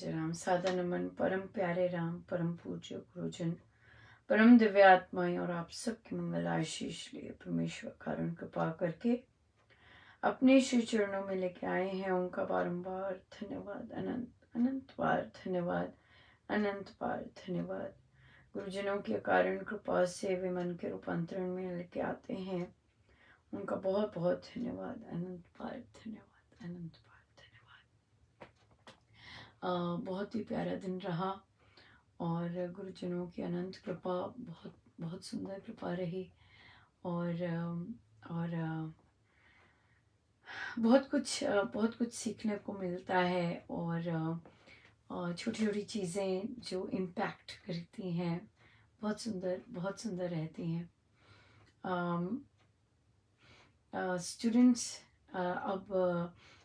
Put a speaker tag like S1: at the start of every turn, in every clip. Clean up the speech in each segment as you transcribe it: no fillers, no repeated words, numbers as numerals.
S1: जय राम। सादा नमन परम प्यारे राम, परम पूज्य गुरुजन, परम दिव्य आत्माएं और आप सबके मंगल आशीष लिए परमेश्वर कारण कृपा करके अपने श्री चरणों में लेके आए हैं। उनका बारंबार धन्यवाद, अनंत अनंत बार धन्यवाद, अनंत बार धन्यवाद। गुरुजनों के कारण कृपा से वे मन के रूपांतरण में लेके आते हैं। उनका बहुत बहुत धन्यवाद, अनंत बार धन्यवाद, अनंत बार धन्यवाद। बहुत ही प्यारा दिन रहा और गुरुजनों की अनंत कृपा, बहुत बहुत सुंदर कृपा रही और बहुत कुछ सीखने को मिलता है और छोटी छोटी चीज़ें जो इम्पैक्ट करती हैं बहुत सुंदर रहती हैं। स्टूडेंट्स अब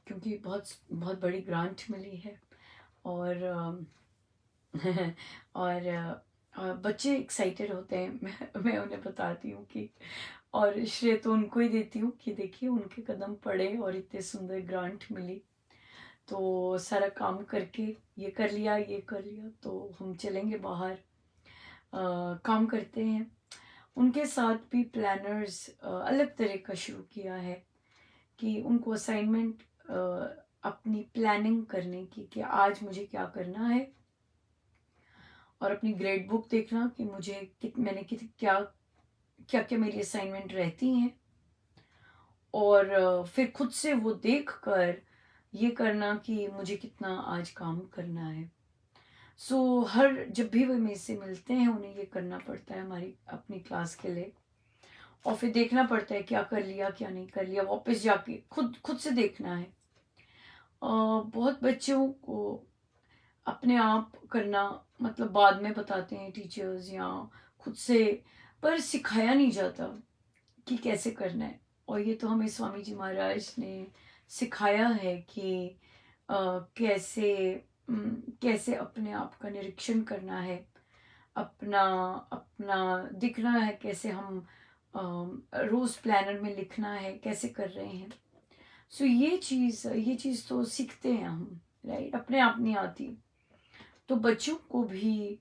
S1: क्योंकि बहुत बहुत बड़ी ग्रांट मिली है और बच्चे एक्साइटेड होते हैं। मैं उन्हें बताती हूँ कि और श्रेय तो उनको ही देती हूँ कि देखिए उनके कदम पड़े और इतने सुंदर ग्रांट मिली, तो सारा काम करके ये कर लिया तो हम चलेंगे बाहर, काम करते हैं। उनके साथ भी प्लानर्स अलग तरह का शुरू किया है कि उनको असाइनमेंट अपनी प्लानिंग करने की कि आज मुझे क्या करना है और अपनी ग्रेड बुक देखना कि मुझे मैंने क्या क्या क्या मेरी असाइनमेंट रहती हैं और फिर खुद से वो देख कर ये करना कि मुझे कितना आज काम करना है। हर जब भी वो मेरे से मिलते हैं उन्हें ये करना पड़ता है हमारी अपनी क्लास के लिए और फिर देखना पड़ता है क्या कर लिया क्या नहीं कर लिया, वापस जाके खुद से देखना है। बहुत बच्चों को अपने आप करना मतलब बाद में बताते हैं टीचर्स या खुद से, पर सिखाया नहीं जाता कि कैसे करना है। और ये तो हमें स्वामी जी महाराज ने सिखाया है कि कैसे कैसे अपने आप का निरीक्षण करना है, अपना अपना दिखना है, कैसे हम रोज प्लानर में लिखना है, कैसे कर रहे हैं। ये चीज़ तो सीखते हैं हम, राइट, अपने आप नहीं आती। तो बच्चों को भी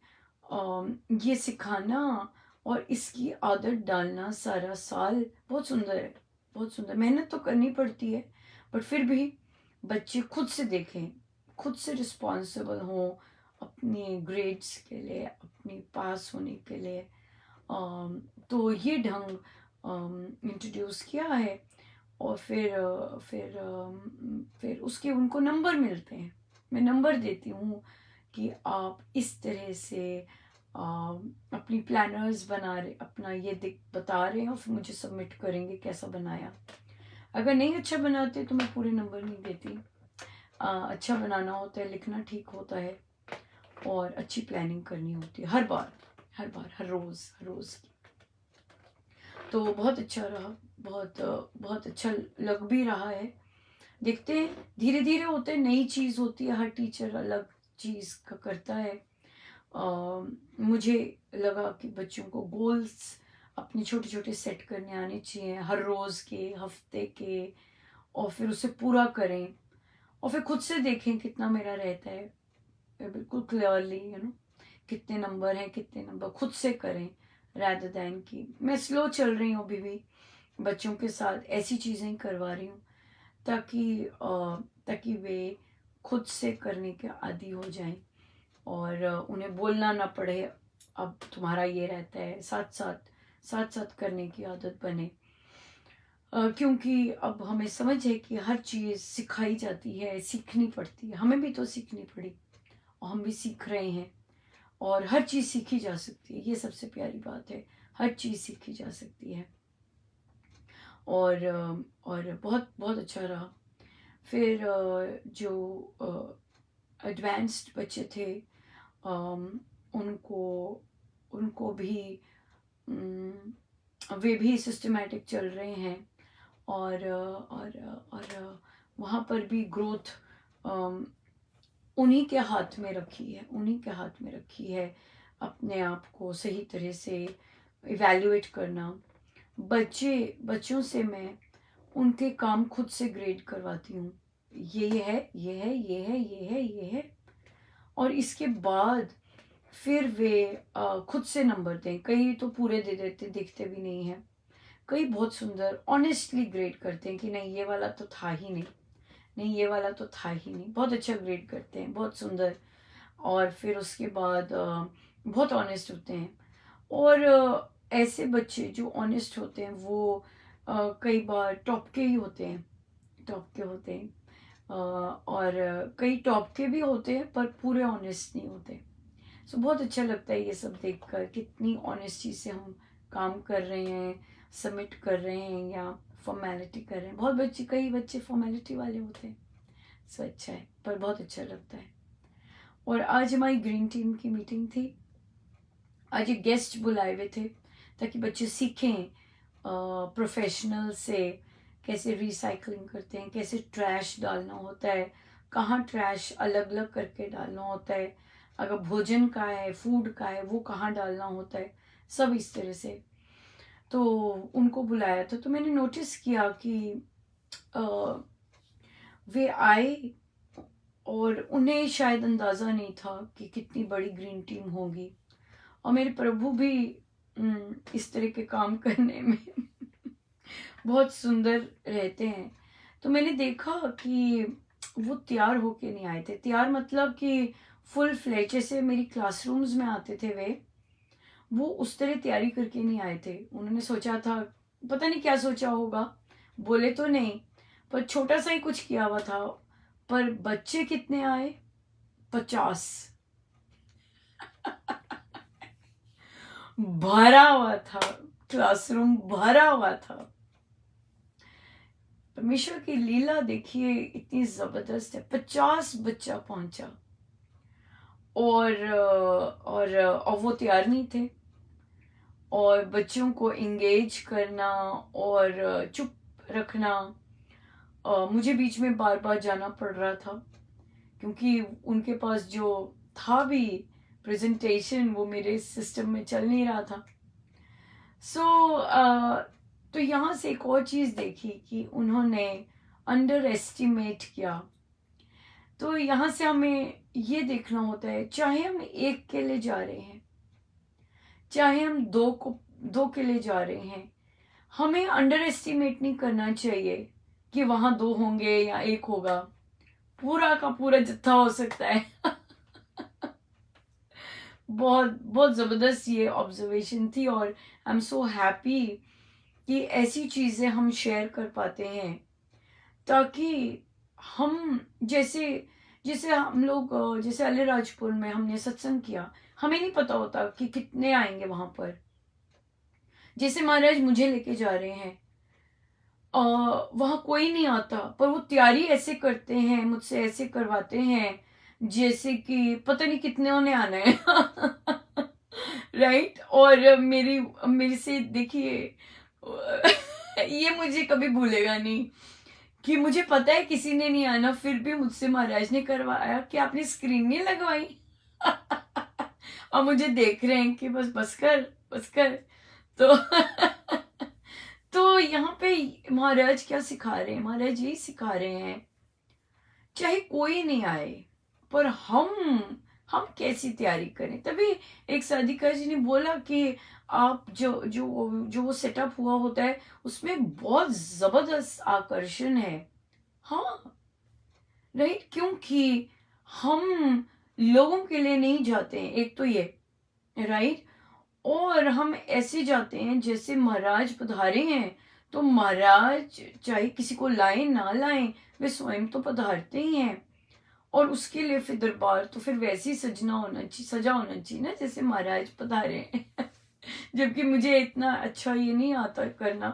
S1: ये सिखाना और इसकी आदत डालना सारा साल बहुत सुंदर है, बहुत सुंदर। मेहनत तो करनी पड़ती है बट फिर भी बच्चे खुद से देखें, खुद से रिस्पॉन्सिबल हों अपनी ग्रेड्स के लिए, अपनी पास होने के लिए। तो ये ढंग इंट्रोड्यूस किया है और फिर उसके उनको नंबर मिलते हैं। मैं नंबर देती हूँ कि आप इस तरह से अपनी प्लानर्स बना रहे, अपना ये बता रहे हैं और फिर मुझे सबमिट करेंगे कैसा बनाया। अगर नहीं अच्छा बनाते तो मैं पूरे नंबर नहीं देती। अच्छा बनाना होता है, लिखना ठीक होता है और अच्छी प्लानिंग करनी होती है हर बार हर रोज़ की। तो बहुत अच्छा रहा, बहुत अच्छा लग भी रहा है। देखते हैं धीरे धीरे होते हैं, नई चीज़ होती है, हर टीचर अलग चीज़ का करता है। मुझे लगा कि बच्चों को गोल्स अपने छोटे छोटे सेट करने आने चाहिए, हर रोज़ के, हफ्ते के, और फिर उसे पूरा करें और फिर खुद से देखें कितना मेरा रहता है, बिल्कुल क्लियरली कितने नंबर हैं, कितने नंबर खुद से करें रैदर दैन की मैं स्लो चल रही हूँ। अभी भी बच्चों के साथ ऐसी चीज़ें करवा रही हूँ ताकि वे खुद से करने के आदी हो जाएं और उन्हें बोलना ना पड़े अब तुम्हारा ये रहता है, साथ साथ करने की आदत बने। क्योंकि अब हमें समझ है कि हर चीज़ सिखाई जाती है, सीखनी पड़ती है, हमें भी तो सीखनी पड़ी और हम भी सीख रहे हैं और हर चीज़ सीखी जा सकती है, ये सबसे प्यारी बात है, हर चीज़ सीखी जा सकती है। और बहुत बहुत अच्छा रहा। फिर जो एडवांस्ड बच्चे थे उनको उनको भी वे भी सिस्टमेटिक चल रहे हैं और वहाँ पर भी ग्रोथ उन्हीं के हाथ में रखी है, उन्हीं के हाथ में रखी है अपने आप को सही तरह से इवैल्यूएट करना। बच्चों से मैं उनके काम खुद से ग्रेड करवाती हूँ, ये है ये है ये है ये है ये है, और इसके बाद फिर वे खुद से नंबर दें। कई तो पूरे दे देते, दिखते भी नहीं हैं। कई बहुत सुंदर ऑनेस्टली ग्रेड करते हैं कि नहीं ये वाला तो था ही नहीं, नहीं ये वाला तो था ही नहीं। बहुत अच्छा ग्रेड करते हैं, बहुत सुंदर। और फिर उसके बाद बहुत ऑनेस्ट होते हैं। और ऐसे बच्चे जो ऑनेस्ट होते हैं वो कई बार टॉप के ही होते हैं, टॉप के होते हैं। और कई टॉप के भी होते हैं पर पूरे ऑनेस्ट नहीं होते। सो बहुत अच्छा लगता है ये सब देखकर, कितनी ऑनेस्टी से हम काम कर रहे हैं, सबमिट कर रहे हैं या फॉर्मेलिटी कर रहे हैं। बहुत बच्चे, कई बच्चे फॉर्मेलिटी वाले होते हैं। सो अच्छा है, पर बहुत अच्छा लगता है। और आज हमारी ग्रीन टीम की मीटिंग थी। आज एक गेस्ट बुलाए हुए थे ताकि बच्चे सीखें प्रोफेशनल से कैसे रिसाइकलिंग करते हैं, कैसे ट्रैश डालना होता है, कहाँ ट्रैश अलग अलग करके डालना होता है, अगर भोजन का है, फूड का है, वो कहाँ डालना होता है, सब इस तरह से। तो उनको बुलाया था तो मैंने नोटिस किया कि वे आए और उन्हें शायद अंदाज़ा नहीं था कि कितनी बड़ी ग्रीन टीम होगी। और मेरे प्रभु भी इस तरह के काम करने में बहुत सुंदर रहते हैं। तो मैंने देखा कि वो तैयार होके नहीं आए थे। तैयार मतलब कि फुल फ्लैज, जैसे मेरी क्लासरूम्स में आते थे वे, वो उस तरह तैयारी करके नहीं आए थे। उन्होंने सोचा था, पता नहीं क्या सोचा होगा, बोले तो नहीं, पर छोटा सा ही कुछ किया हुआ था। पर बच्चे कितने आए? 50। भरा हुआ था, क्लासरूम भरा हुआ था। परमेश्वर की लीला देखिए, इतनी जबरदस्त है। 50 बच्चा पहुंचा और वो तैयार नहीं थे। और बच्चों को इंगेज करना और चुप रखना, मुझे बीच में बार बार जाना पड़ रहा था क्योंकि उनके पास जो था भी प्रेजेंटेशन, वो मेरे सिस्टम में चल नहीं रहा था। सो तो यहाँ से एक और चीज़ देखी कि उन्होंने अंडर एस्टिमेट किया। तो यहाँ से हमें ये देखना होता है, चाहे हम एक के लिए जा रहे हैं, चाहे हम दो के लिए जा रहे हैं, हमें अंडर एस्टिमेट नहीं करना चाहिए कि वहां 2 होंगे या 1 होगा। पूरा का पूरा जत्था हो सकता है। बहुत बहुत जबरदस्त ये ऑब्जर्वेशन थी। और आई एम सो हैप्पी कि ऐसी चीजें हम शेयर कर पाते हैं, ताकि हम जैसे जैसे हम लोग जैसे अलीराजपुर में हमने सत्संग किया, हमें नहीं पता होता कि कितने आएंगे वहां पर। जैसे महाराज मुझे लेके जा रहे हैं, वहां कोई नहीं आता, पर वो तैयारी ऐसे करते हैं, मुझसे ऐसे करवाते हैं जैसे कि पता नहीं कितने ने आना है। राइट। और मेरी मेरे से देखिए, ये मुझे कभी भूलेगा नहीं कि मुझे पता है किसी ने नहीं आना, फिर भी मुझसे महाराज ने करवाया कि आपने स्क्रीन नहीं लगवाई। और मुझे देख रहे हैं कि बस बस कर, बस कर। तो तो यहाँ पे महाराज क्या सिखा रहे हैं? महाराज यही सिखा रहे हैं, चाहे कोई नहीं आए, पर हम कैसी तैयारी करें। तभी एक साधिका जी ने बोला कि आप जो जो जो वो सेटअप हुआ होता है उसमें बहुत जबरदस्त आकर्षण है। हाँ, राइट। क्योंकि हम लोगों के लिए नहीं जाते हैं, एक तो ये, राइट। और हम ऐसे जाते हैं जैसे महाराज पधारे हैं। तो महाराज चाहे किसी को लाएं ना लाएं, वे स्वयं तो पधारते ही हैं। और उसके लिए फिर दरबार तो फिर वैसे ही सजना होना चाहिए, सजा होना चाहिए ना, जैसे महाराज पधारे हैं। जबकि मुझे इतना अच्छा ये नहीं आता करना,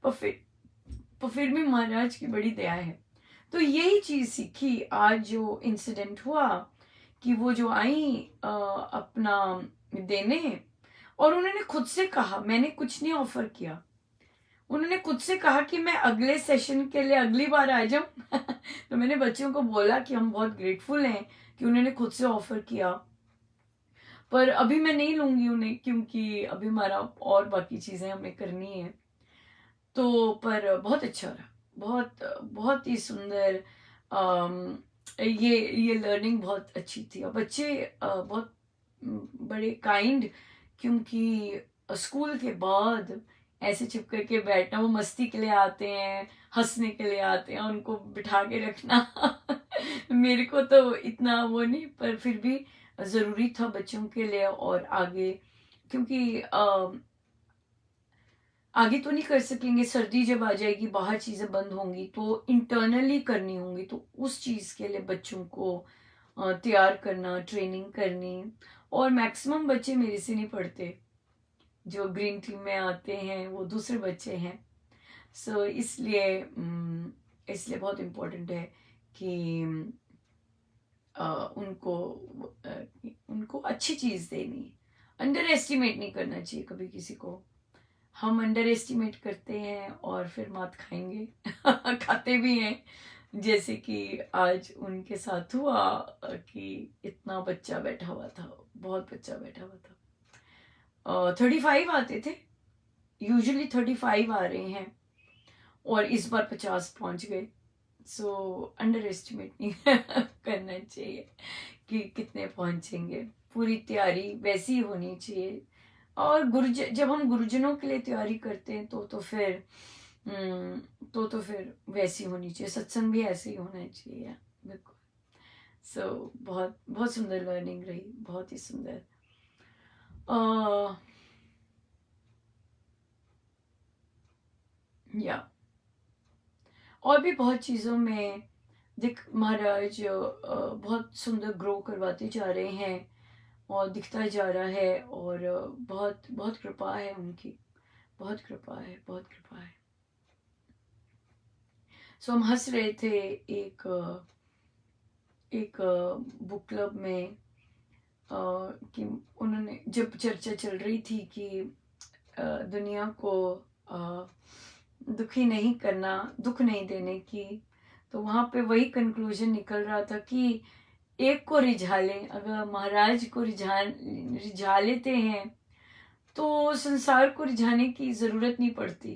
S1: पर फिर भी महाराज की बड़ी दया है। तो यही चीज सीखी आज जो इंसिडेंट हुआ, कि वो जो आई अपना देने, और उन्होंने खुद से कहा, मैंने कुछ नहीं ऑफर किया, उन्होंने खुद से कहा कि मैं अगले सेशन के लिए अगली बार आ जाऊं। तो मैंने बच्चों को बोला कि हम बहुत ग्रेटफुल हैं कि उन्होंने खुद से ऑफर किया, पर अभी मैं नहीं लूंगी उन्हें क्योंकि अभी हमारा और बाकी चीजें हमें करनी है। तो पर बहुत अच्छा रहा, बहुत बहुत ही सुंदर। ये लर्निंग बहुत अच्छी थी। और बच्चे बहुत बड़े काइंड, क्योंकि स्कूल के बाद ऐसे चुप करके बैठना, वो मस्ती के लिए आते हैं, हंसने के लिए आते हैं, उनको बिठा के रखना मेरे को तो इतना वो नहीं, पर फिर भी ज़रूरी था बच्चों के लिए। और आगे, क्योंकि आगे तो नहीं कर सकेंगे, सर्दी जब आ जाएगी, बाहर चीज़ें बंद होंगी, तो इंटरनली करनी होंगी, तो उस चीज़ के लिए बच्चों को तैयार करना, ट्रेनिंग करनी। और मैक्सिमम बच्चे मेरे से नहीं पढ़ते, जो ग्रीन टीम में आते हैं वो दूसरे बच्चे हैं। सो इसलिए बहुत इम्पोर्टेंट है कि उनको उनको अच्छी चीज़ देनी, अंडर एस्टिमेट नहीं करना चाहिए कभी किसी को। हम अंडर एस्टिमेट करते हैं और फिर मात खाएंगे खाते भी हैं, जैसे कि आज उनके साथ हुआ कि इतना बच्चा बैठा हुआ था, बहुत बच्चा बैठा हुआ था। 35 आते थे, यूजुअली 35 आ रहे हैं, और इस बार 50 पहुंच गए। सो अंडर एस्टिमेट नहीं करना चाहिए कि कितने पहुंचेंगे। पूरी तैयारी वैसी ही होनी चाहिए। और जब हम गुरुजनों के लिए तैयारी करते हैं तो फिर तो फिर वैसी होनी चाहिए। सत्संग भी ऐसे ही होना चाहिए, बिल्कुल। सो बहुत बहुत सुंदर लर्निंग रही, बहुत ही सुंदर। या और भी बहुत चीज़ों में दिख महाराज बहुत सुंदर ग्रो करवाते जा रहे हैं, और दिखता जा रहा है। और बहुत बहुत कृपा है उनकी, बहुत कृपा है, बहुत कृपा है। सो हम हंस रहे थे एक एक बुक क्लब में, कि उन्होंने जब चर्चा चल रही थी कि दुनिया को दुखी नहीं करना, दुख नहीं देने की, तो वहाँ पे वही कंक्लूजन निकल रहा था कि एक को रिझा लें, अगर महाराज को रिझा लेते हैं तो संसार को रिझाने की ज़रूरत नहीं पड़ती,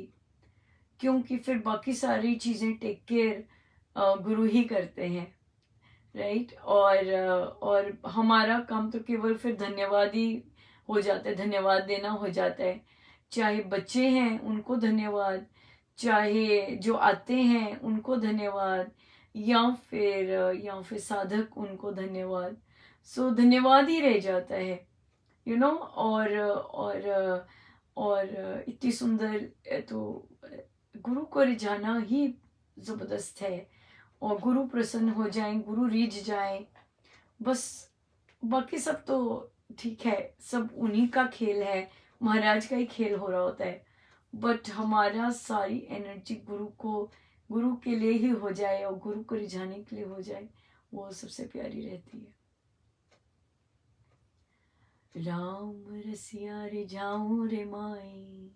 S1: क्योंकि फिर बाकी सारी चीज़ें टेक केयर गुरु ही करते हैं, राइट। और हमारा काम तो केवल फिर धन्यवाद ही हो जाता है, धन्यवाद देना हो जाता है। चाहे बच्चे हैं उनको धन्यवाद, चाहे जो आते हैं उनको धन्यवाद, या फिर साधक उनको धन्यवाद। सो धन्यवाद ही रह जाता है, और इतनी सुंदर तो गुरु को रिझाना ही जबरदस्त है। और गुरु प्रसन्न हो जाएं, गुरु रीझ जाएं, बस बाकी सब तो ठीक है, सब उन्हीं का खेल है, महाराज का ही खेल हो रहा होता है। बट हमारा सारी एनर्जी गुरु के लिए ही हो जाए, और गुरु को रिझाने के लिए हो जाए, वो सबसे प्यारी रहती है। राम रसिया रिझाऊं रे माई,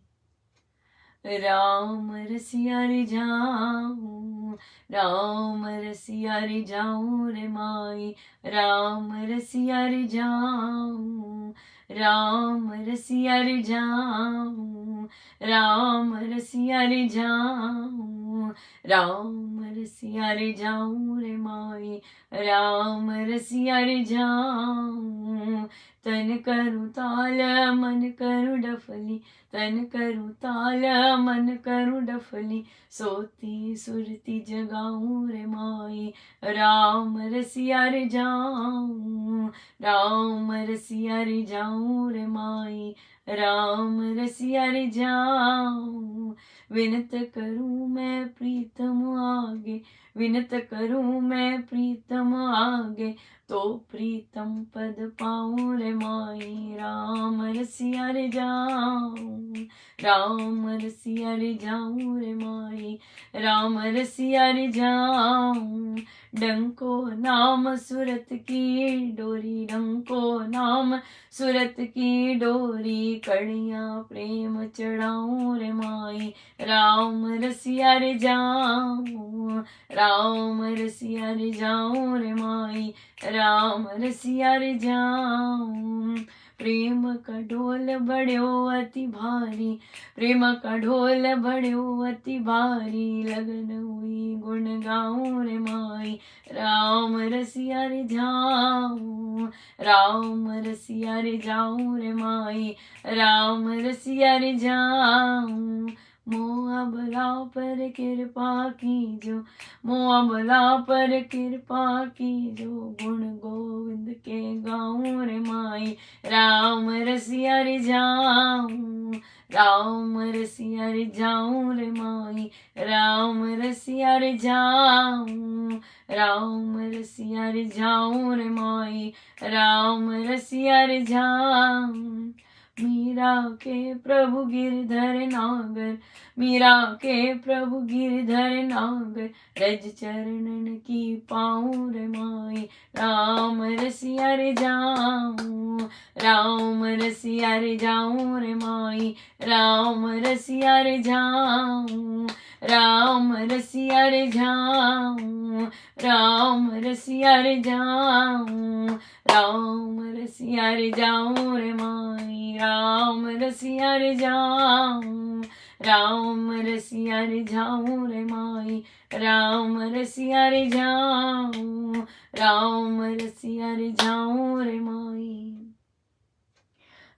S1: राम रसिया रिझाऊं, राम रसिया रिझाऊं रे माई, राम रसिया रिझाऊं, राम रसिया रिझाऊं, राम रसिया रिझाऊं, राम रसिया रिझाऊं रे माई, राम रसिया रिझाऊं। तन करूं ताल मन करूं डफली, तन करूं ताल मन करूं डफली, सोती सुरती जगाऊं रे माई, राम रसिया रिझाऊं, राम रसिया रिझाऊं रे माई, राम रसिया रिझाऊं। विनत करूं मैं प्रीतम आगे, विनत करूं मैं प्रीतम आगे, तो प्रीतम पद पाऊं रे माई, राम रसिया रिझाऊं, राम रसिया रिझाऊं रे माई, राम रसिया रिझाऊं। डंको नाम सुरत की डोरी, डंको नाम सूरत की डोरी कड़ियाँ प्रेम चढ़ाऊं रे माई, राम रसिया रे जाऊं, राम रसिया रे जाऊं रे माई, राम रसिया रे जाऊं। प्रेम का ढोल बड़ो अति भारी, प्रेम का ढोल बड़ो अति भारी, लगन हुई गुण गाऊं रे माई, राम रसिया रे जाऊं, राम रसिया रे जाऊं रे माई, राम रसिया रे जाऊं। मोआ भला पर कृपा कीजो, मोआ भला पर कृपा कीजो, गुण गोविंद के गाऊं रे माई, राम रसिया रे जाऊं, राम रसिया रे जाऊं रे माई, राम रसिया रे जाऊं, राम रसिया रे जाऊं रे माई, राम रसिया रे जाऊं। मीरा के प्रभु गिरधर नागर, मीरा के प्रभु गिरधर नागर, रज चरणन की पाऊं रे माई, राम रसिया रे जाऊं, राम रसिया रे जाऊं रे माई, राम रसिया रे जाऊं, राम रसिया रे जाऊं, राम रसिया रे जाऊं, राम रसिया रे जाऊं रे माई, राम रसिया रे जाऊं, राम रसिया रे जाऊं रे माई, राम रसिया रे जाऊं, राम रसिया रे जाऊं रे माई,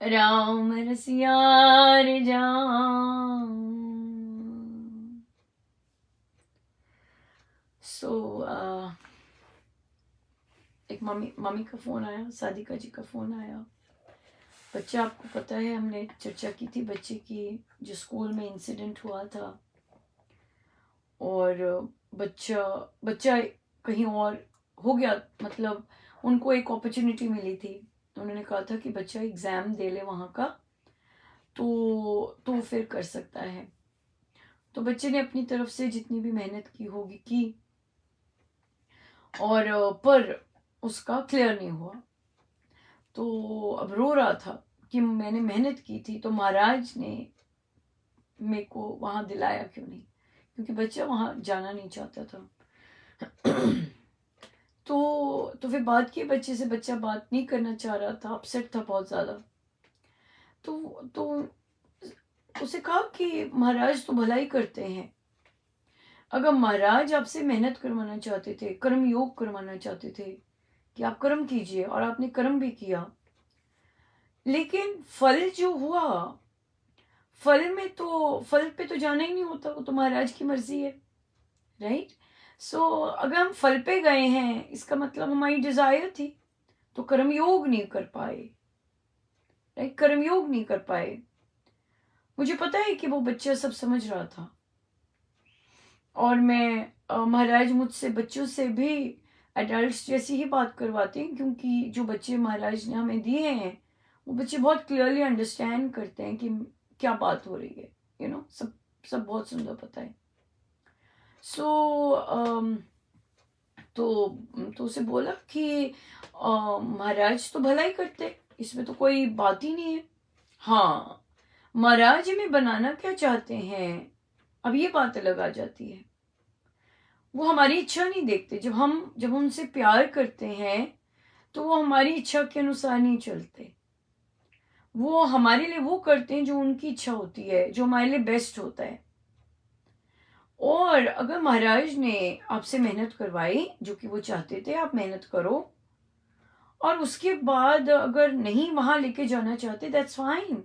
S1: राम रसिया रे जाऊं। एक मम्मी का फोन आया, सादिका जी का फोन आया। बच्चा, आपको पता है हमने चर्चा की थी बच्चे की, जो स्कूल में इंसिडेंट हुआ था, और बच्चा कहीं और हो गया, मतलब उनको एक अपॉर्चुनिटी मिली थी, उन्होंने कहा था कि बच्चा एग्ज़ाम दे ले वहाँ का, तो फिर कर सकता है। तो बच्चे ने अपनी तरफ से जितनी भी मेहनत की होगी की, और पर उसका क्लियर नहीं हुआ। तो अब रो रहा था कि मैंने मेहनत की थी, तो महाराज ने मेरे को वहाँ दिलाया क्यों नहीं, क्योंकि बच्चा वहाँ जाना नहीं चाहता था। तो फिर बात की बच्चे से, बच्चा बात नहीं करना चाह रहा था, अपसेट था बहुत ज़्यादा। तो उसे कहा कि महाराज तो भलाई करते हैं, अगर महाराज आपसे मेहनत करवाना चाहते थे, कर्म योग करवाना चाहते थे कि आप कर्म कीजिए, और आपने कर्म भी किया, लेकिन फल जो हुआ, फल पे तो जाना ही नहीं होता, वो तो महाराज की मर्जी है, राइट। सो अगर हम फल पे गए हैं, इसका मतलब हमारी डिजायर थी, तो कर्मयोग नहीं कर पाए, राइट, कर्मयोग नहीं कर पाए। मुझे पता है कि वो बच्चा सब समझ रहा था, और मैं महाराज मुझसे बच्चों से भी एडल्ट्स जैसी ही बात करवाते हैं, क्योंकि जो बच्चे महाराज ने हमें दिए हैं, वो बच्चे बहुत क्लियरली अंडरस्टैंड करते हैं कि क्या बात हो रही है, सब बहुत सुंदर पता है। तो उसे बोला कि महाराज तो भलाई करते, इसमें तो कोई बात ही नहीं है। हाँ, महाराज में बनाना क्या चाहते हैं, अब ये बात अलग आ जाती है। वो हमारी इच्छा नहीं देखते, जब उनसे प्यार करते हैं, तो वो हमारी इच्छा के अनुसार नहीं चलते, वो हमारे लिए वो करते हैं जो उनकी इच्छा होती है, जो हमारे लिए बेस्ट होता है। और अगर महाराज ने आपसे मेहनत करवाई, जो कि वो चाहते थे आप मेहनत करो, और उसके बाद अगर नहीं वहां लेके जाना चाहते, दैट्स फाइन,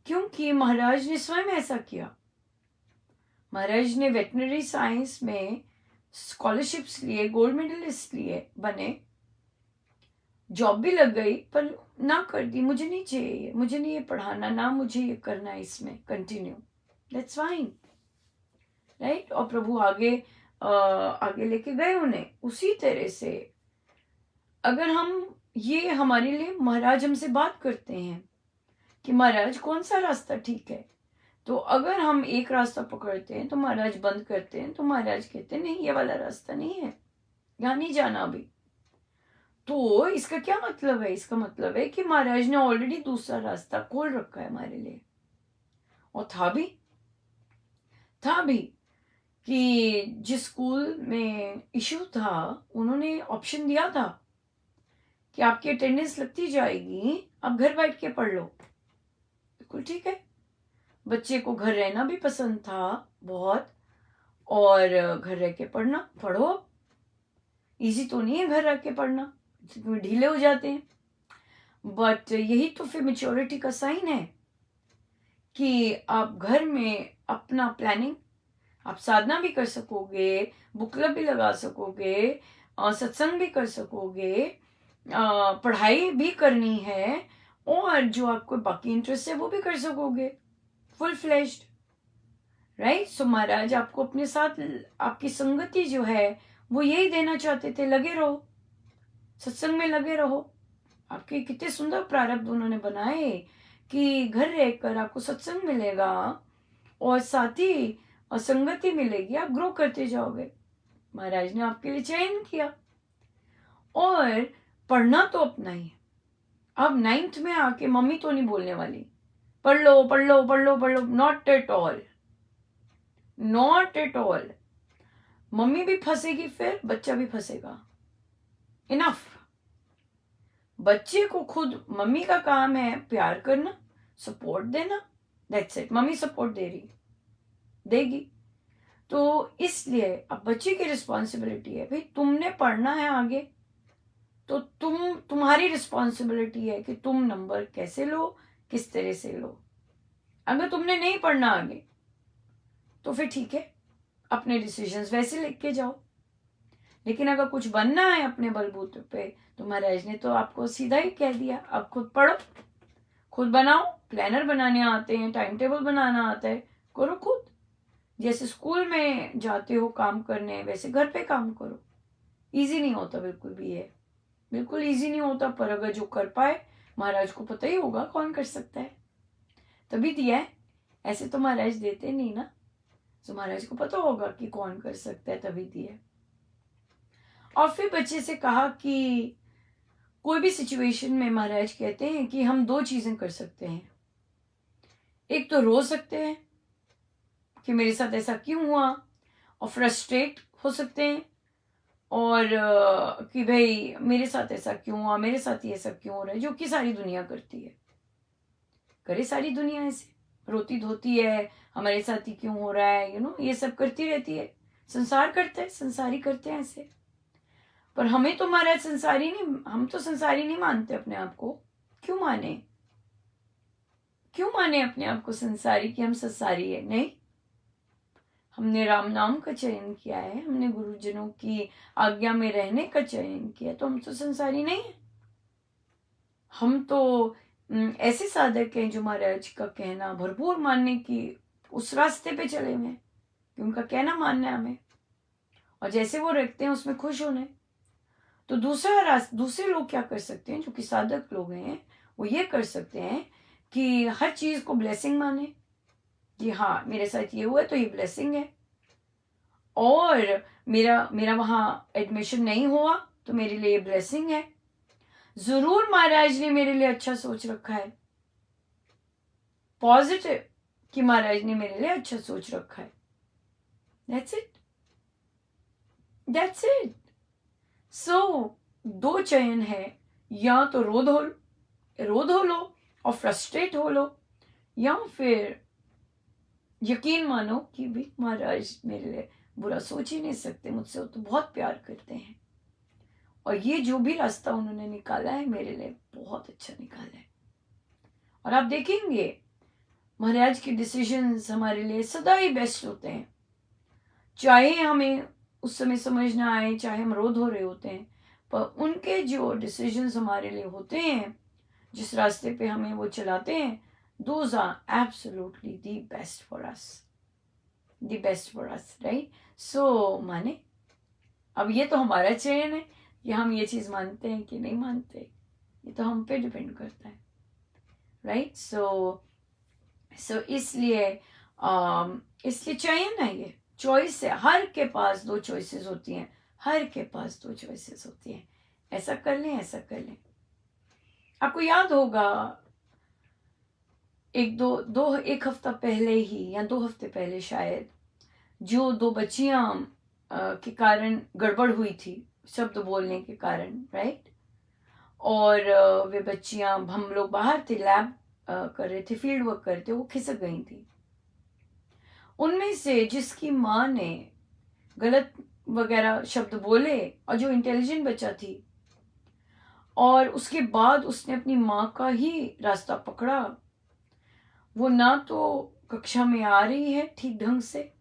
S1: क्योंकि महाराज ने स्वयं ऐसा किया। महाराज ने वेटनरी साइंस में स्कॉलरशिप्स लिए, गोल्ड मेडलिस्ट लिए, बने, जॉब भी लग गई, पर ना कर दी, मुझे नहीं चाहिए, मुझे नहीं ये पढ़ाना, ना मुझे ये करना है इसमें कंटिन्यू, दैट्स फाइन, राइट। और प्रभु आगे लेके गए उन्हें। उसी तरह से अगर ये हमारे लिए महाराज हमसे बात करते हैं कि महाराज कौन सा रास्ता ठीक है, तो अगर हम एक रास्ता पकड़ते हैं तो महाराज बंद करते हैं, तो महाराज कहते हैं नहीं, ये वाला रास्ता नहीं है, यहाँ नहीं जाना अभी। तो इसका क्या मतलब है? इसका मतलब है कि महाराज ने ऑलरेडी दूसरा रास्ता खोल रखा है हमारे लिए। और था भी कि जिस स्कूल में इशू था, उन्होंने ऑप्शन दिया था कि आपकी अटेंडेंस लगती जाएगी, आप घर बैठ के पढ़ लो। बिल्कुल ठीक है। बच्चे को घर रहना भी पसंद था बहुत, और घर रह के पढ़ो। इजी तो नहीं है घर रह के पढ़ना, ढीले हो जाते हैं। बट यही तो फिर मेच्योरिटी का साइन है कि आप घर में अपना प्लानिंग, आप साधना भी कर सकोगे, बुक क्लब भी लगा सकोगे, सत्संग भी कर सकोगे, पढ़ाई भी करनी है, और जो आपको बाकी इंटरेस्ट है वो भी कर सकोगे, फुल फ्लेश्ड। राइट? सो महाराज आपको अपने साथ, आपकी संगति जो है वो यही देना चाहते थे, लगे रहो, सत्संग में लगे रहो। आपके कितने सुंदर प्रारब्ध उन्होंने बनाए कि घर रहकर आपको सत्संग मिलेगा और साथ ही संगति मिलेगी, आप ग्रो करते जाओगे। महाराज ने आपके लिए चयन किया। और पढ़ना तो अपना ही है। अब 9th में आके मम्मी तो नहीं बोलने वाली पढ़ लो पढ़ लो पढ़ लो पढ़ लो, not at all, not at all. Mummy भी फंसेगी, फिर बच्चा भी फंसेगा। इनफ। बच्चे को खुद, मम्मी का काम है प्यार करना, सपोर्ट देना, दैट्स इट। मम्मी सपोर्ट देगी। तो इसलिए अब बच्चे की रिस्पॉन्सिबिलिटी है, भाई तुमने पढ़ना है आगे, तो तुम्हारी रिस्पॉन्सिबिलिटी है कि तुम नंबर कैसे लो, किस तरह से लो। अगर तुमने नहीं पढ़ना आगे तो फिर ठीक है, अपने डिसीजंस वैसे लेके जाओ। लेकिन अगर कुछ बनना है अपने बलबूते पे, तो महाराज ने तो आपको सीधा ही कह दिया, अब खुद पढ़ो, खुद बनाओ। प्लानर बनाने आते हैं, टाइम टेबल बनाना आता है, करो खुद। जैसे स्कूल में जाते हो काम करने, वैसे घर पे काम करो। इजी नहीं होता बिल्कुल भी है, बिल्कुल इजी नहीं होता, पर अगर जो कर पाए, महाराज को पता ही होगा कौन कर सकता है, तभी दिया है। ऐसे तो महाराज देते नहीं ना, तो महाराज को पता होगा कि कौन कर सकता है, तभी दिया है। और फिर बच्चे से कहा कि कोई भी सिचुएशन में महाराज कहते हैं कि हम 2 चीजें कर सकते हैं। एक तो रो सकते हैं कि मेरे साथ ऐसा क्यों हुआ, और फ्रस्ट्रेट हो सकते हैं, और कि भाई मेरे साथ ऐसा क्यों हुआ, मेरे साथ ये सब क्यों हो रहा है, जो कि सारी दुनिया करती है। करे सारी दुनिया ऐसे, रोती धोती है, हमारे साथ ही क्यों हो रहा है, ये सब करती रहती है। संसार करता है, संसारी करते हैं ऐसे। पर हमें तो महाराज संसारी नहीं, हम तो संसारी नहीं मानते अपने आप को। क्यों माने अपने आप को संसारी, कि हम संसारी है? नहीं, हमने राम नाम का चयन किया है, हमने गुरुजनों की आज्ञा में रहने का चयन किया, तो हम तो संसारी नहीं है। हम तो ऐसे साधक हैं जो महाराज का कहना भरपूर मानने की उस रास्ते पे चले हुए हैं कि उनका कहना मानना है हमें, और जैसे वो रखते हैं उसमें खुश होने। तो दूसरे लोग क्या कर सकते हैं, जो कि साधक लोग हैं, वो ये कर सकते हैं कि हर चीज को ब्लेसिंग माने, कि हाँ मेरे साथ ये हुआ तो ये ब्लेसिंग है, और मेरा वहां एडमिशन नहीं हुआ तो मेरे लिए ब्लेसिंग है। जरूर महाराज ने मेरे लिए अच्छा सोच रखा है, पॉजिटिव, कि महाराज ने मेरे लिए अच्छा सोच रखा है। That's it. सो 2 चयन है, या तो रो धो लो और फ्रस्ट्रेट हो लो, या फिर यकीन मानो कि भी महाराज मेरे लिए बुरा सोच ही नहीं सकते, मुझसे वो तो बहुत प्यार करते हैं, और ये जो भी रास्ता उन्होंने निकाला है मेरे लिए बहुत अच्छा निकाला है। और आप देखेंगे महाराज के डिसीजंस हमारे लिए सदा ही बेस्ट होते हैं, चाहे हमें उस समय समझ ना आए, चाहे हम रो धो रहे होते हैं, पर उनके जो डिसीजंस हमारे लिए होते हैं, जिस रास्ते पे हमें वो चलाते हैं, those are absolutely the best for us, right? So माने, अब ये तो हमारा चयन है कि हम ये चीज मानते हैं कि नहीं मानते, ये तो हम पे डिपेंड करता है, राइट? सो इसलिए चयन है, ये चॉइस है। हर के पास 2 चॉइसेस होती हैं, हर के पास 2 चॉइसेस होती हैं। ऐसा कर लें, ऐसा कर लें। आपको याद होगा एक हफ्ता पहले ही या 2 हफ्ते पहले शायद, जो 2 बच्चियां के कारण गड़बड़ हुई थी शब्द बोलने के कारण, राइट। और वे बच्चियां, हम लोग बाहर थे, लैब कर रहे थे, फील्ड वर्क करते, वो खिसक गई थी। उनमें से जिसकी माँ ने गलत वगैरह शब्द बोले और जो इंटेलिजेंट बच्चा थी, और उसके बाद उसने अपनी माँ का ही रास्ता पकड़ा, वो ना तो कक्षा में आ रही है ठीक ढंग से,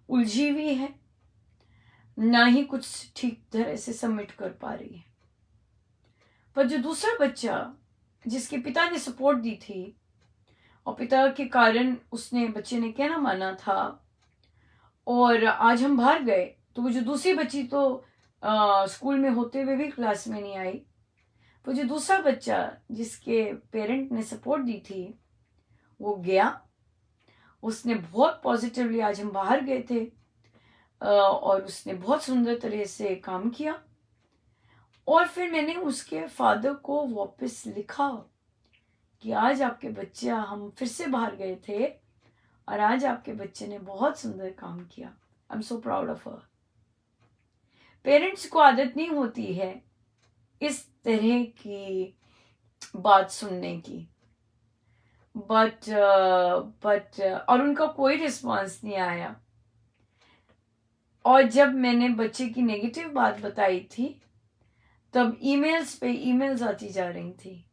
S1: उलझी हुई है, ना ही कुछ ठीक तरह से सबमिट कर पा रही है। पर जो दूसरा बच्चा, जिसके पिता ने सपोर्ट दी थी और पिता के कारण उसने, बच्चे ने कहना माना था, और आज हम बाहर गए तो वो जो दूसरी बच्ची तो स्कूल में होते हुए भी क्लास में नहीं आई, वो जो दूसरा बच्चा जिसके पेरेंट ने सपोर्ट दी थी, वो गया। उसने बहुत पॉजिटिवली, आज हम बाहर गए थे, और उसने बहुत सुंदर तरह से काम किया। और फिर मैंने उसके फादर को वापस लिखा कि आज आपके बच्चे, हम फिर से बाहर गए थे और आज आपके बच्चे ने बहुत सुंदर काम किया। I am so proud of her. Parents को आदत नहीं होती है इस तरह की बात सुनने की, बट और उनका कोई रिस्पॉन्स नहीं आया। और जब मैंने बच्चे की नेगेटिव बात बताई थी, तब ईमेल्स पे ईमेल्स आती जा रही थी।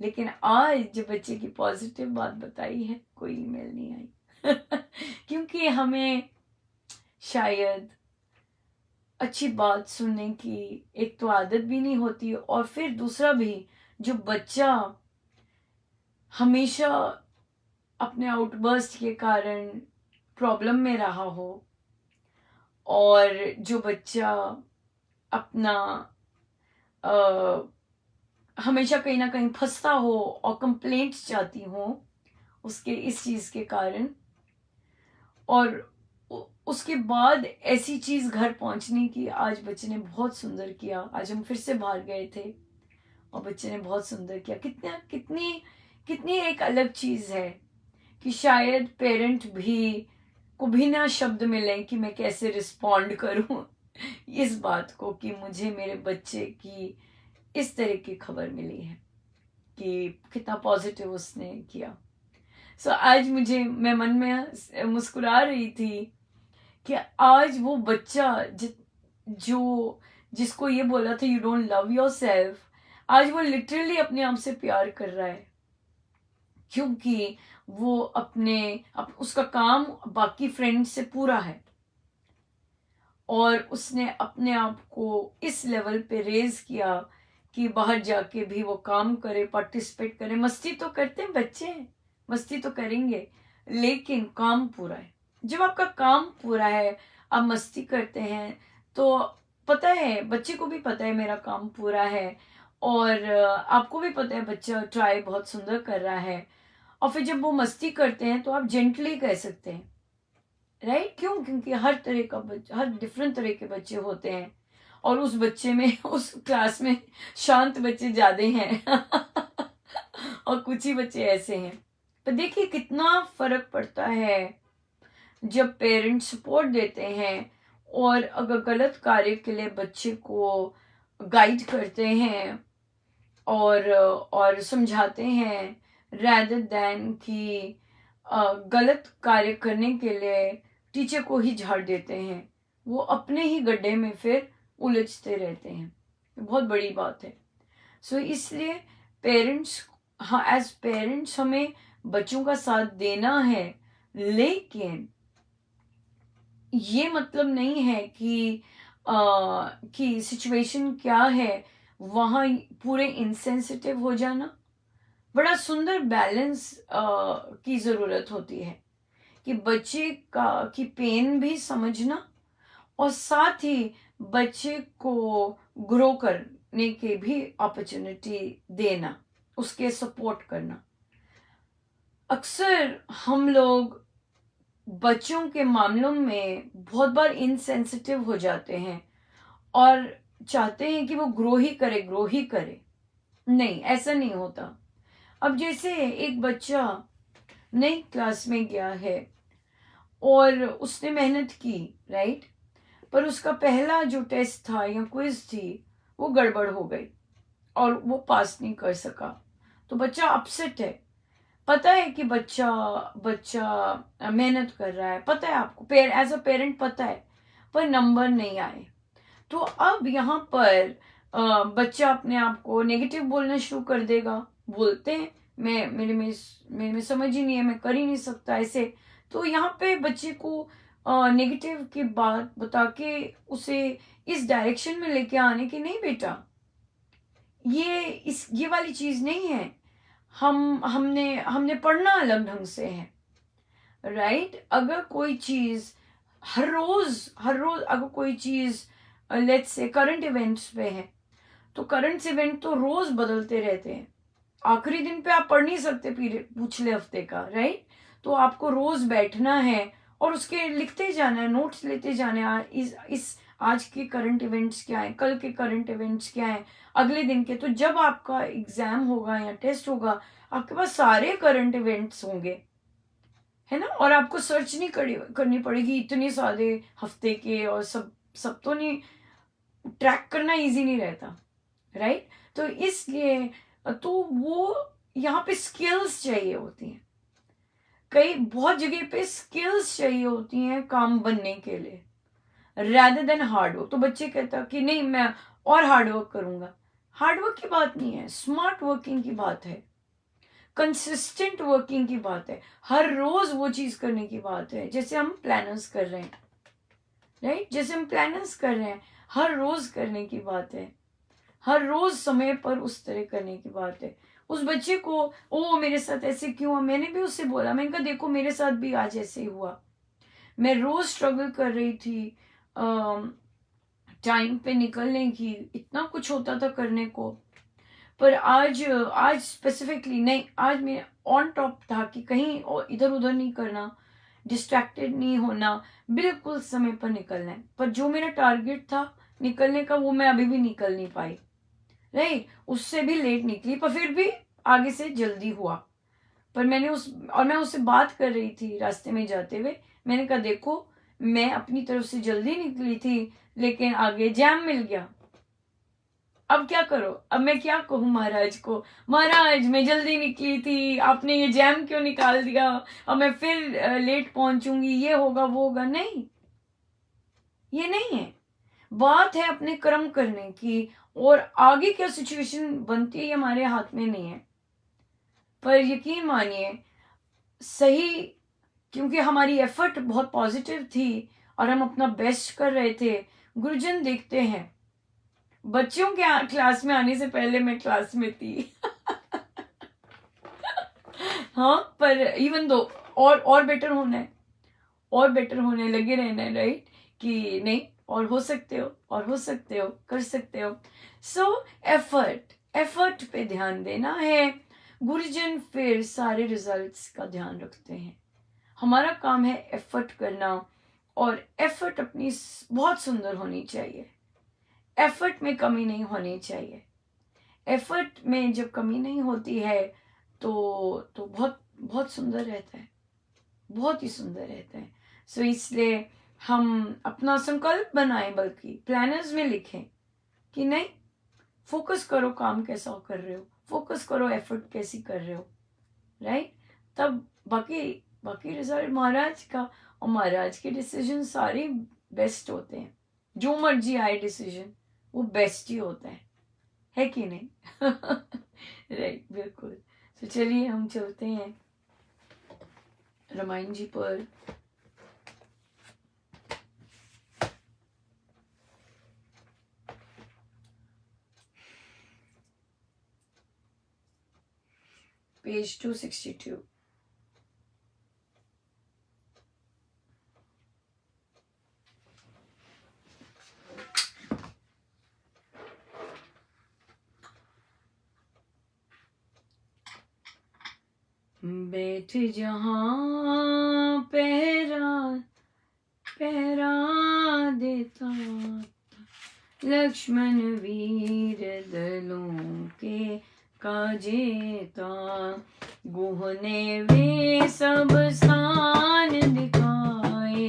S1: लेकिन आज जब बच्चे की पॉजिटिव बात बताई है, कोई ईमेल नहीं आई। क्योंकि हमें शायद अच्छी बात सुनने की एक तो आदत भी नहीं होती, और फिर दूसरा भी, जो बच्चा हमेशा अपने आउटबर्स्ट के कारण प्रॉब्लम में रहा हो, और जो बच्चा अपना हमेशा कहीं ना कहीं फंसता हो और कंप्लेंट्स जाती हो उसके इस चीज के कारण, और उसके बाद ऐसी चीज घर पहुंचने की, आज बच्चे ने बहुत सुंदर किया। आज हम फिर से बाहर गए थे और बच्चे ने बहुत सुंदर किया। कितना कितनी कितनी एक अलग चीज है कि शायद पेरेंट भी ना शब्द मिले कि मैं कैसे रिस्पॉन्ड करूं इस बात को, कि मुझे मेरे बच्चे की इस तरह की खबर मिली है कि कितना पॉजिटिव उसने किया। सो आज मैं मन में मुस्कुरा रही थी कि आज वो बच्चा जिसको ये बोला था you don't love your self, आज वो लिटरली अपने आप से प्यार कर रहा है, क्योंकि वो उसका काम बाकी फ्रेंड से पूरा है, और उसने अपने आप को इस लेवल पे रेज किया कि बाहर जाके भी वो काम करे, पार्टिसिपेट करे। मस्ती तो करते हैं बच्चे, मस्ती तो करेंगे, लेकिन काम पूरा है। जब आपका काम पूरा है, आप मस्ती करते हैं, तो पता है, बच्चे को भी पता है मेरा काम पूरा है, और आपको भी पता है बच्चा ट्राई बहुत सुंदर कर रहा है। और फिर जब वो मस्ती करते हैं तो आप जेंटली कह सकते हैं, राइट। क्यों? क्योंकि हर डिफरेंट तरह के बच्चे होते हैं, और उस बच्चे में उस क्लास में शांत बच्चे ज्यादा हैं और कुछ ही बच्चे ऐसे हैं। तो देखिए कितना फर्क पड़ता है जब पेरेंट्स सपोर्ट देते हैं, और अगर गलत कार्य के लिए बच्चे को गाइड करते हैं और समझाते हैं, rather than कि गलत कार्य करने के लिए टीचर को ही झाड़ देते हैं, वो अपने ही गड्ढे में फिर उलझते रहते हैं। बहुत बड़ी बात है। सो इसलिए पेरेंट्स, हाँ, एज पेरेंट्स हमें बच्चों का साथ देना है, लेकिन ये मतलब नहीं है कि सिचुएशन क्या है वहां पूरे इंसेंसिटिव हो जाना। बड़ा सुंदर बैलेंस की जरूरत होती है कि बच्चे की पेन भी समझना, और साथ ही बच्चे को ग्रो करने के भी अपॉर्चुनिटी देना, उसके सपोर्ट करना। अक्सर हम लोग बच्चों के मामलों में बहुत बार इनसेंसिटिव हो जाते हैं, और चाहते हैं कि वो ग्रो ही करे। नहीं, ऐसा नहीं होता। अब जैसे एक बच्चा नई क्लास में गया है और उसने मेहनत की, राइट, पर उसका पहला जो टेस्ट था या क्विज थी वो गड़बड़ हो गई और वो पास नहीं कर सका, तो बच्चा अपसेट है। पता है कि बच्चा बच्चा मेहनत कर रहा है, पता है आपको, एज अ पेरेंट पता है, पर नंबर नहीं आए। तो अब यहाँ पर बच्चा अपने आप को नेगेटिव बोलना शुरू कर देगा। बोलते हैं मेरे में समझ ही नहीं है, मैं कर ही नहीं सकता ऐसे। तो यहाँ पे बच्चे को नेगेटिव की बात बता के उसे इस डायरेक्शन में लेके आने की, नहीं बेटा, ये वाली चीज नहीं है। हमने हमने पढ़ना अलग ढंग से है, राइट। अगर कोई चीज हर रोज अगर कोई चीज लेट्स से करंट इवेंट्स पे है, तो करंट इवेंट तो रोज बदलते रहते हैं। आखिरी दिन पे आप पढ़ नहीं सकते पिछले हफ्ते का, राइट। तो आपको रोज बैठना है और उसके लिखते जाना है, नोट्स लेते जाना है। इस आज के करंट इवेंट्स क्या है, कल के करंट इवेंट्स क्या है, अगले दिन के। तो जब आपका एग्जाम होगा या टेस्ट होगा, आपके पास सारे करंट इवेंट्स होंगे, है ना। और आपको सर्च नहीं करनी पड़ेगी इतने सारे हफ्ते के, और सब सब तो नहीं, ट्रैक करना इजी नहीं रहता, राइट। तो इसलिए तो वो यहाँ पे स्किल्स चाहिए होती हैं, कई बहुत जगह पे स्किल्स चाहिए होती हैं काम बनने के लिए, rather देन हार्ड वर्क। तो बच्चे कहता कि नहीं मैं और हार्ड वर्क करूंगा। हार्ड वर्क की बात नहीं है, स्मार्ट वर्किंग की बात है, कंसिस्टेंट वर्किंग की बात है, हर रोज वो चीज करने की बात है। जैसे हम प्लानर्स कर रहे हैं, राइट, जैसे हम प्लानर्स कर रहे हैं, हर रोज करने की बात है, हर रोज समय पर उस तरह करने की बात है। उस बच्चे को, ओ मेरे साथ ऐसे क्यों हुआ, मैंने भी उससे बोला, मैंने कहा देखो मेरे साथ भी आज ऐसे ही हुआ। मैं रोज स्ट्रगल कर रही थी टाइम पे निकलने की, इतना कुछ होता था करने को, पर आज आज स्पेसिफिकली नहीं, आज मैं ऑन टॉप था कि कहीं और इधर उधर नहीं करना, डिस्ट्रैक्टेड नहीं होना, बिल्कुल समय पर निकलना है। पर जो मेरा टारगेट था निकलने का, वो मैं अभी भी निकल नहीं पाई, राइट। उससे भी लेट निकली, पर फिर भी आगे से जल्दी हुआ। पर मैं उससे बात कर रही थी रास्ते में जाते हुए, मैंने कहा देखो मैं अपनी तरफ से जल्दी निकली थी, लेकिन आगे जैम मिल गया। अब क्या करो, अब मैं क्या कहूँ महाराज को, महाराज मैं जल्दी निकली थी, आपने ये जैम क्यों निकाल दिया, अब मैं फिर लेट पहुंचूंगी, ये होगा वो होगा। नहीं, ये नहीं है। बात है अपने कर्म करने की, और आगे क्या सिचुएशन बनती है ये हमारे हाथ में नहीं है। पर यकीन मानिए सही, क्योंकि हमारी एफर्ट बहुत पॉजिटिव थी और हम अपना बेस्ट कर रहे थे। गुरुजन देखते हैं, बच्चों के क्लास में आने से पहले मैं क्लास में थी हाँ, पर इवन दो और बेटर होना है, और बेटर होने लगे रहना है, राइट, कि नहीं और हो सकते हो, और हो सकते हो, कर सकते हो। सो एफर्ट पे ध्यान देना है। गुरुजन फिर सारे रिजल्ट्स का ध्यान रखते हैं, हमारा काम है एफर्ट करना, और एफर्ट अपनी बहुत सुंदर होनी चाहिए, एफर्ट में कमी नहीं होनी चाहिए। एफर्ट में जब कमी नहीं होती है तो बहुत बहुत सुंदर रहता है, बहुत ही सुंदर रहता है। सो इसलिए हम अपना संकल्प बनाएं, बल्कि प्लानर्स में लिखें कि नहीं, फोकस करो काम कैसा कर रहे हो, फोकस करो एफर्ट कैसी कर रहे हो, राइट। तब बाकी बाकी रिजल्ट महाराज का, और महाराज के डिसीजन सारे बेस्ट होते हैं, जो मर्जी आए डिसीजन वो बेस्ट ही होता है कि नहीं राइट, बिल्कुल। तो चलिए हम चलते हैं रामायण जी पर। पेज 262। बैठ जहां पहरा पहरा देता, लक्ष्मण वीर दलों के काजेता, गुह ने वे सब स्थान दिखाए,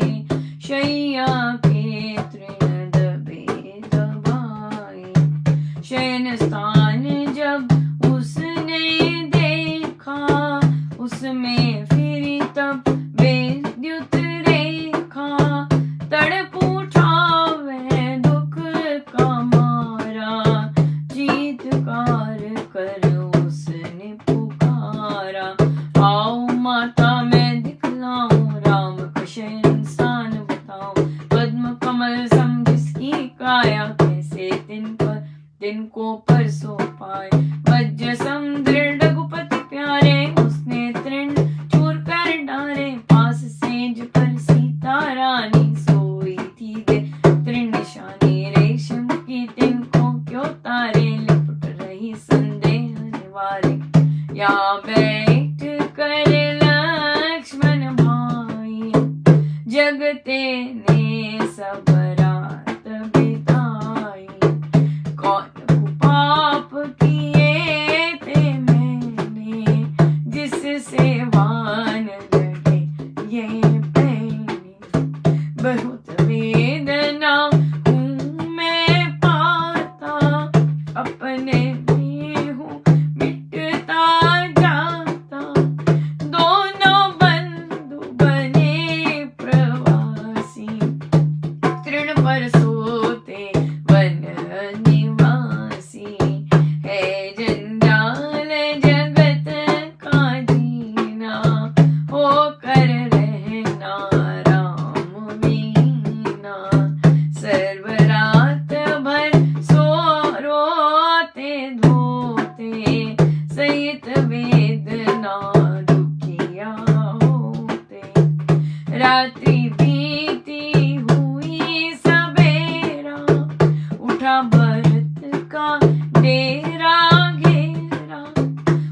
S1: शैया के तृण दबे दबाए। शयन स्थान जब उसने देखा, उसमें फिरी तब विद्युत रेखा। तड़प उठा वह दुख का मारा, चीत्कार कर उसने पुकारा। आओ माता मैं दिखलाऊं, राम का शयन स्थान बताऊं। पद्म कमल सम जिसकी काया, कैसे तिनको पर सो पाए। वज्र सम दृढ़ रघुपति प्यारे, उसने तृण चूर कर डाले। पास सेज पर सीता रानी, सोई थी दे तृण निशानी। रेशम की तिनको क्यों तारे, लिपट रही संदेह निवारे। यहाँ बैठ कर लक्ष्मण भाई, जगते ने सब रात बिताई। कौन कुपाप किए थे मैंने, जिससे वान लगे ये पैने। बहुत वेदना हूँ मैं पाता, अपने भी हूँ मिटता जाता। दोनों बंधु बने प्रवासी, तृण पर सोते वन निवासी। है जंजाल जगत का जीना, होकर रहना राम मीना। सर्व रात भर सो रोते धोते, सहित वेदना दुखिया होते। रात्रि बीती हुई सबेरा, उठा भरत का डेरा घेरा।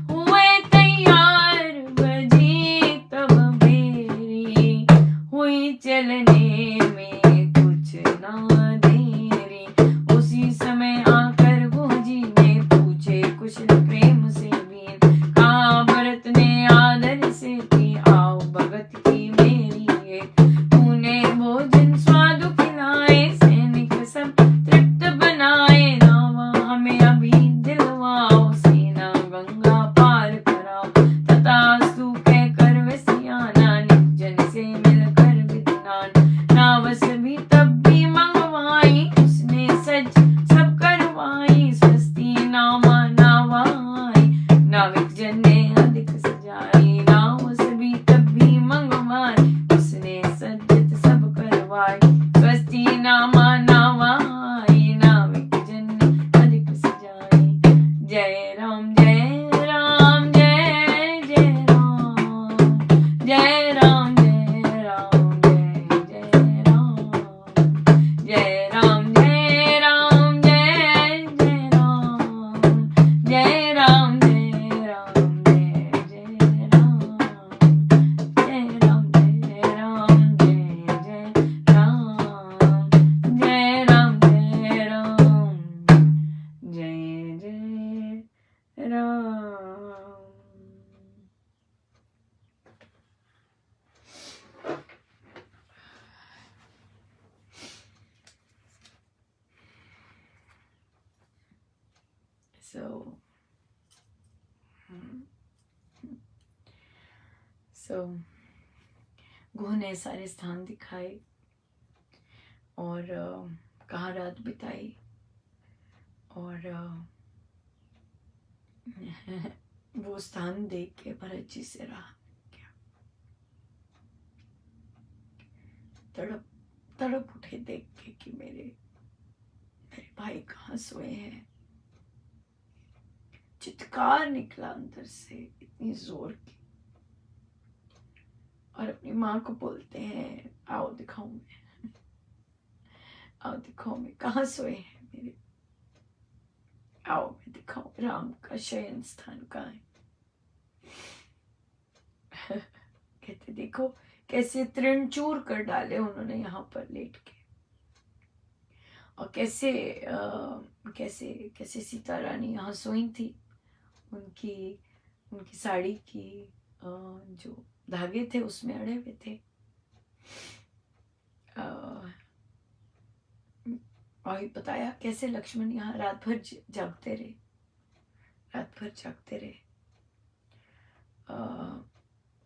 S1: हुए तैयार बजी तब बेरी, हुई चलने में कुछ ना देरी। उसी समय आकर गुरुजी ने पूछे कुशल प्रेम से वीर। कहा भरत ने आदर से की, आओ भगत की मेरी एक। तूने भोजन स्वादु खिलाए, सैनिक सब तृप्त बनाए। नावा हमें अभी दिलवाओ, सेना गंगा पार कराओ। तथास्तु कहकर वे सियाना, निर्जन से मिलकर विद्वान। नाव सभी तब भी मंगवाई, उसने सच सब करवाई। स्वस्ति नामा नावाई, नाविक जन ने अधिक सजाई। नाव सभी तब भी मंगवाई, उसने सज्जत सब करवाई। स्वस्ति नामा नावाई, नाविक जन ने अधिक सजाई। जय राम जय राम जय जय राम, जय राम जय राम जय जय राम। जय राम जय राम जय जय राम, जय राम जय राम जय जय राम। जय राम जय राम जय जय राम, जय राम जय राम जय जय राम। So गुह ने सारे स्थान दिखाए और कहाँ रात बिताई। और वो स्थान देख के भरत जी से रहा गया। तड़प तड़प उठे देख के कि मेरे भाई कहाँ सोए हैं। चित्कार निकला अंदर से इतनी जोर की, और अपनी माँ को बोलते हैं आओ दिखाऊं मैं, आओ दिखाओ मैं कहाँ सोए हैं मेरे, आओ मैं दिखाऊं राम का शयन स्थान कहाँ है। कहते देखो कैसे तृण चूर कर डाले उन्होंने यहाँ पर लेट के, और कैसे कैसे कैसे सीता रानी यहाँ सोई थी, उनकी उनकी साड़ी की जो धागे थे उसमें अड़े हुए थे। और बताया कैसे लक्ष्मण यहाँ रात भर जागते रहे, रात भर जागते रहे।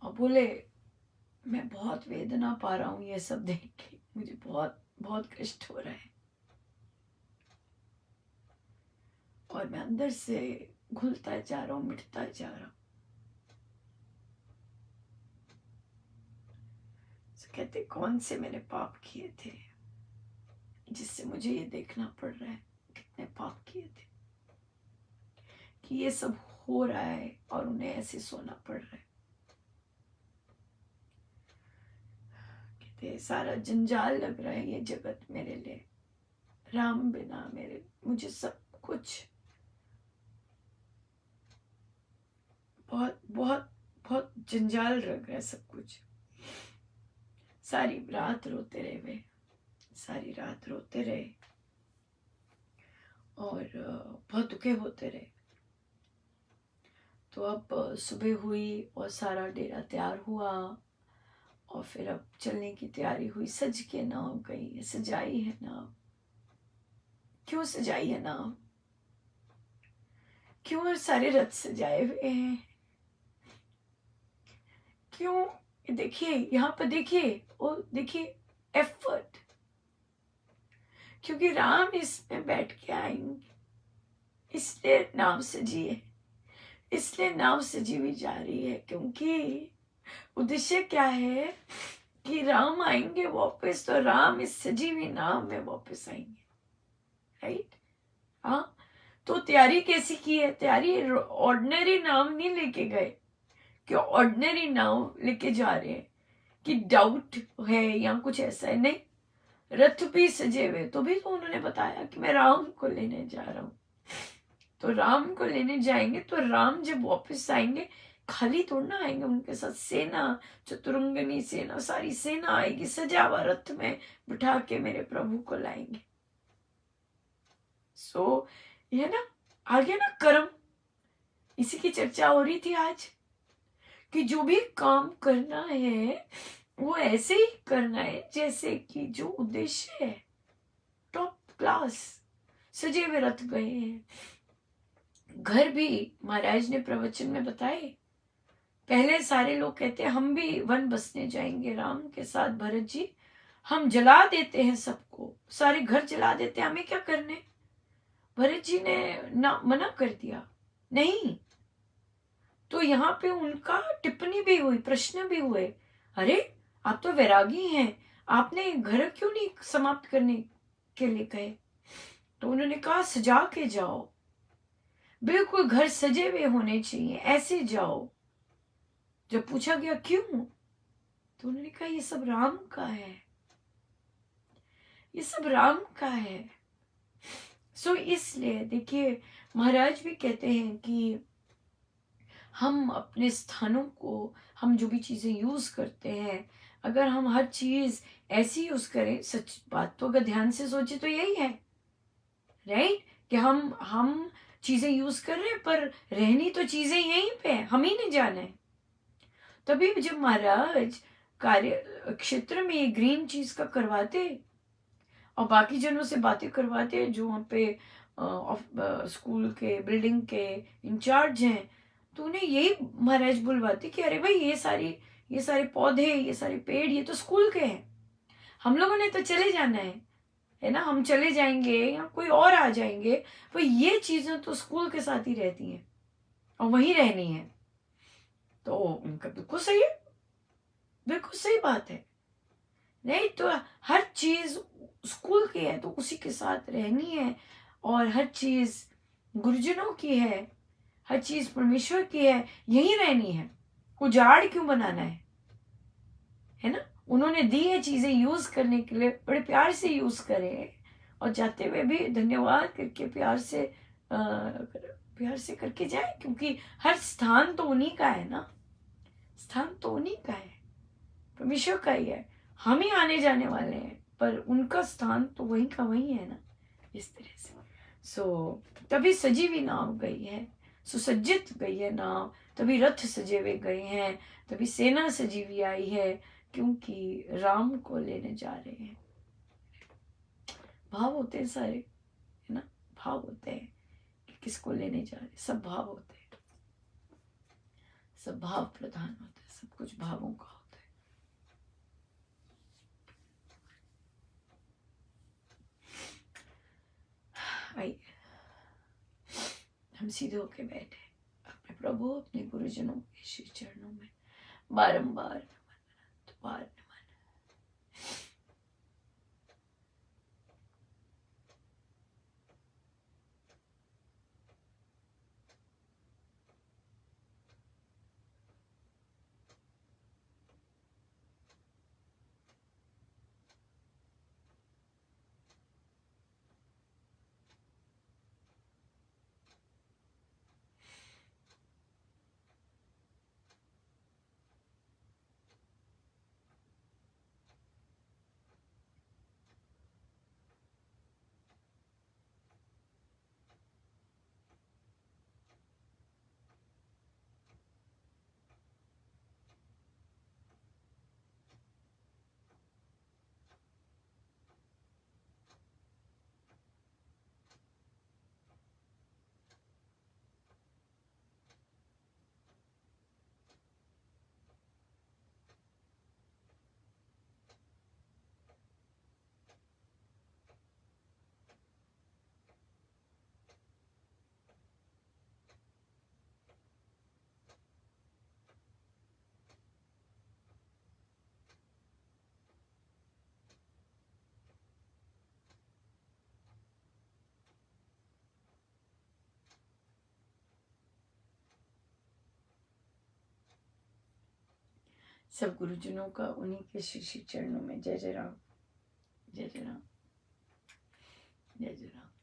S1: और बोले मैं बहुत वेदना पा रहा हूँ ये सब देख के, मुझे बहुत बहुत कष्ट हो रहा है और मैं अंदर से घुलता जा रहा हूँ, मिटता जा रहा हूँ। कहते कौन से मैंने पाप किए थे जिससे मुझे ये देखना पड़ रहा है, कितने पाप किए थे कि ये सब हो रहा है और उन्हें ऐसे सोना पड़ रहा है। कहते सारा जंजाल लग रहा है ये जगत मेरे लिए, राम बिना मुझे सब कुछ बहुत बहुत बहुत जंजाल लग रहा है सब कुछ। सारी रात रोते रहे वे, सारी रात रोते रहे और बहुत दुखे होते रहे। तो अब सुबह हुई और सारा डेरा तैयार हुआ और फिर अब चलने की तैयारी हुई। सज के नाव गई है, सजाई है नाव। क्यों सजाई है नाव? क्यों सारे रथ सजाए हुए हैं? क्यों? देखिए यहाँ पर, देखिए वो देखिए एफर्ट, क्योंकि राम इसमें बैठ के आएंगे इसलिए नाव सजी है, इसलिए नाव सजी हुई जा रही है। क्योंकि उद्देश्य क्या है कि राम आएंगे वापस, तो राम इस सजी हुई नाव में वापस आएंगे, राइट? हाँ, तो तैयारी कैसी की है? तैयारी ऑर्डिनरी नाव नहीं लेके गए कि ऑर्डिनरी नाव लेके जा रहे हैं कि डाउट है या कुछ ऐसा है, नहीं। रथ भी सजे हुए, तो भी तो उन्होंने बताया कि मैं राम को लेने जा रहा हूं। तो राम को लेने जाएंगे तो राम जब वापस आएंगे खाली थोड़ा आएंगे, उनके साथ सेना, चतुरंगनी सेना, सारी सेना आएगी, सजा हुआ रथ में बिठा के मेरे प्रभु को लाएंगे। सो ये ना आगे ना कर्म, इसी की चर्चा हो रही थी आज कि जो भी काम करना है वो ऐसे ही करना है जैसे कि जो उद्देश्य है। टॉप क्लास सजे हुए रथ गए हैं। घर भी महाराज ने प्रवचन में बताए। पहले सारे लोग कहते हैं हम भी वन बसने जाएंगे राम के साथ, भरत जी हम जला देते हैं सबको, सारे घर जला देते हैं, हमें क्या करने? भरत जी ने ना मना कर दिया, नहीं। तो यहाँ पे उनका टिप्पणी भी हुई, प्रश्न भी हुए, अरे आप तो वैरागी हैं, आपने घर क्यों नहीं समाप्त करने के लिए कहे? तो उन्होंने कहा सजा के जाओ, बिल्कुल घर सजे हुए होने चाहिए, ऐसे जाओ। जब पूछा गया क्यों, तो उन्होंने कहा ये सब राम का है, ये सब राम का है। सो इसलिए देखिए महाराज भी कहते हैं कि हम अपने स्थानों को, हम जो भी चीजें यूज करते हैं, अगर हम हर चीज ऐसी यूज करें, सच बात तो अगर ध्यान से सोचे तो यही है, राइट? कि हम चीजें यूज कर रहे हैं पर रहनी तो चीजें यहीं पे है, हम ही नहीं जाने। तभी जब महाराज कार्य क्षेत्र में ये ग्रीन चीज का करवाते और बाकी जनों से बातें करवाते जो वहाँ पे स्कूल के बिल्डिंग के इंचार्ज हैं, तो उन्हें यही महाराज बुलवाते कि अरे भाई ये सारे पौधे, ये सारे पेड़, ये तो स्कूल के हैं, हम लोगों ने तो चले जाना है ना, हम चले जाएंगे या कोई और आ जाएंगे, पर ये चीजें तो स्कूल के साथ ही रहती हैं और वहीं रहनी है। तो उनका बिल्कुल सही है, बिल्कुल सही बात है, नहीं? तो हर चीज स्कूल की है तो उसी के साथ रहनी है, और हर चीज गुरुजनों की है, हर चीज परमेश्वर की है, यही रहनी है। उजाड़ क्यों बनाना है ना? उन्होंने दी है चीजें यूज करने के लिए, बड़े प्यार से यूज करें और जाते हुए भी धन्यवाद करके प्यार से करके जाए, क्योंकि हर स्थान तो उन्हीं का है ना, स्थान तो उन्हीं का है, परमेश्वर का ही है। हम ही आने जाने वाले हैं पर उनका स्थान तो वहीं का वहीं है ना, इस तरह से। सो तभी सजी हुई नाव गई है, सुसज्जित गई है नाव, तभी रथ सजे हुए गए हैं, तभी सेना सजी हुई आई है, क्योंकि राम को लेने जा रहे हैं। भाव होते हैं सारे, है ना, भाव होते हैं कि किसको लेने जा रहे हैं, सब भाव होते हैं, सब भाव प्रधान होता है, सब कुछ भावों का होता है। आइए हम सीधे होके बैठे अपने प्रभु, अपने गुरुजनों के श्री चरणों में बारंबार नमन, बार नमन। सब गुरुजनों का उन्हीं के श्री श्री चरणों में जय जय राम, जय जय राम, जय जय राम।